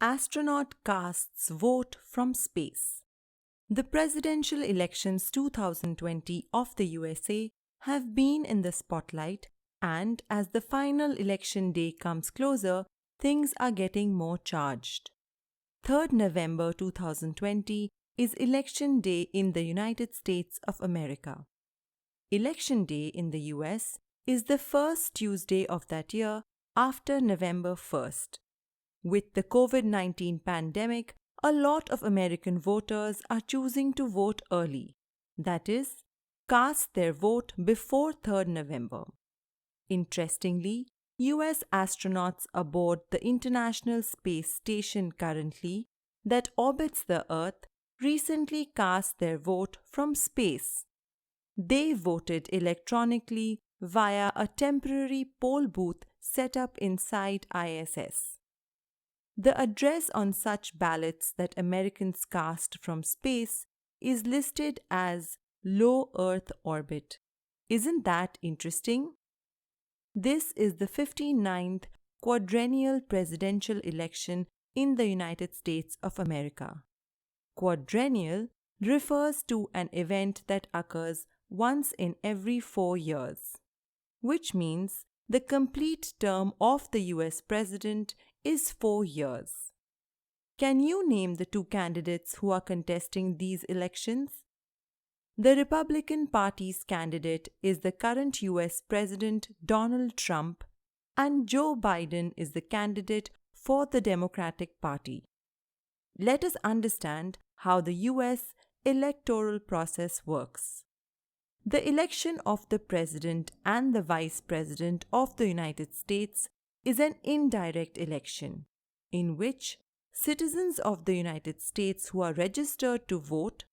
Astronaut casts vote from space. The presidential elections 2020 of the USA have been in the spotlight, and as the final election day comes closer, things are getting more charged. 3rd November 2020 is Election Day in the United States of America. Election Day in the US is the first Tuesday of that year after November 1st. With the COVID-19 pandemic, a lot of American voters are choosing to vote early, that is, cast their vote before 3rd November. Interestingly, US astronauts aboard the International Space Station currently that orbits the Earth recently cast their vote from space. They voted electronically via a temporary poll booth set up inside ISS. The address on such ballots that Americans cast from space is listed as low Earth orbit. Isn't that interesting? This is the 59th quadrennial presidential election in the United States of America. Quadrennial refers to an event that occurs once in every 4 years, which means the complete term of the US president is 4 years. Can you name the two candidates who are contesting these elections? The Republican Party's candidate is the current US President Donald Trump, and Joe Biden is the candidate for the Democratic Party. Let us understand how the US electoral process works. The election of the President and the Vice President of the United States is an indirect election in which citizens of the United States who are registered to vote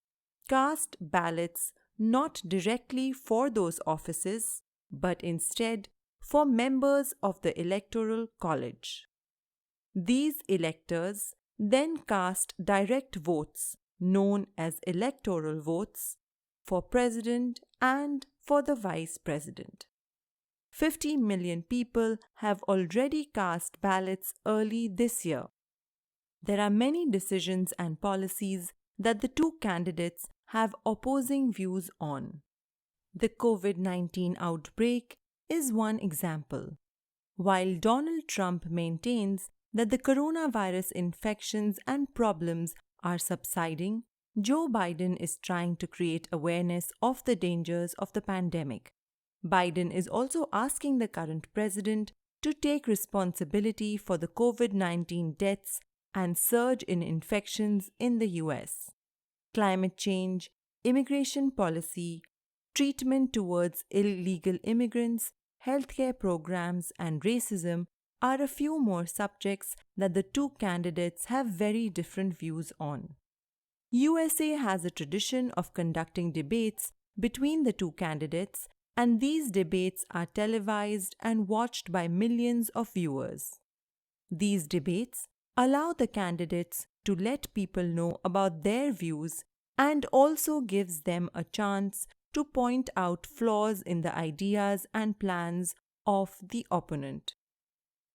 cast ballots not directly for those offices but instead for members of the Electoral College. These electors then cast direct votes known as electoral votes for President and for the Vice President. 50 million people have already cast ballots early this year. There are many decisions and policies that the two candidates have opposing views on. The COVID-19 outbreak is one example. While Donald Trump maintains that the coronavirus infections and problems are subsiding, Joe Biden is trying to create awareness of the dangers of the pandemic. Biden is also asking the current president to take responsibility for the COVID-19 deaths and surge in infections in the US. Climate change, immigration policy, treatment towards illegal immigrants, healthcare programs, and racism are a few more subjects that the two candidates have very different views on. USA has a tradition of conducting debates between the two candidates, and these debates are televised and watched by millions of viewers. These debates allow the candidates to let people know about their views and also gives them a chance to point out flaws in the ideas and plans of the opponent.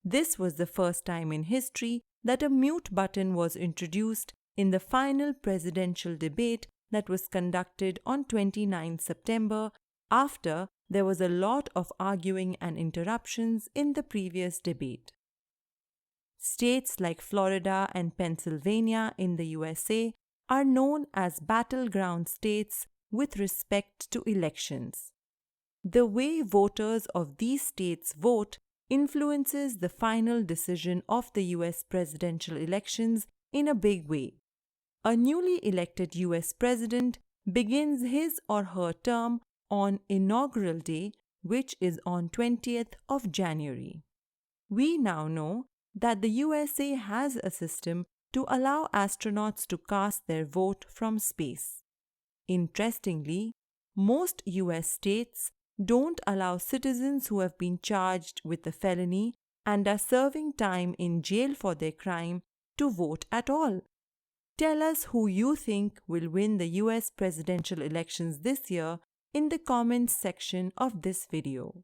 This was the first time in history that a mute button was introduced in the final presidential debate that was conducted on 29 September after there was a lot of arguing and interruptions in the previous debate. States like Florida and Pennsylvania in the USA are known as battleground states with respect to elections. The way voters of these states vote influences the final decision of the US presidential elections in a big way. A newly elected US president begins his or her term on Inaugural Day, which is on 20th of January. We now know that the USA has a system to allow astronauts to cast their vote from space. Interestingly, most US states don't allow citizens who have been charged with a felony and are serving time in jail for their crime to vote at all. Tell us who you think will win the US presidential elections this year in the comments section of this video.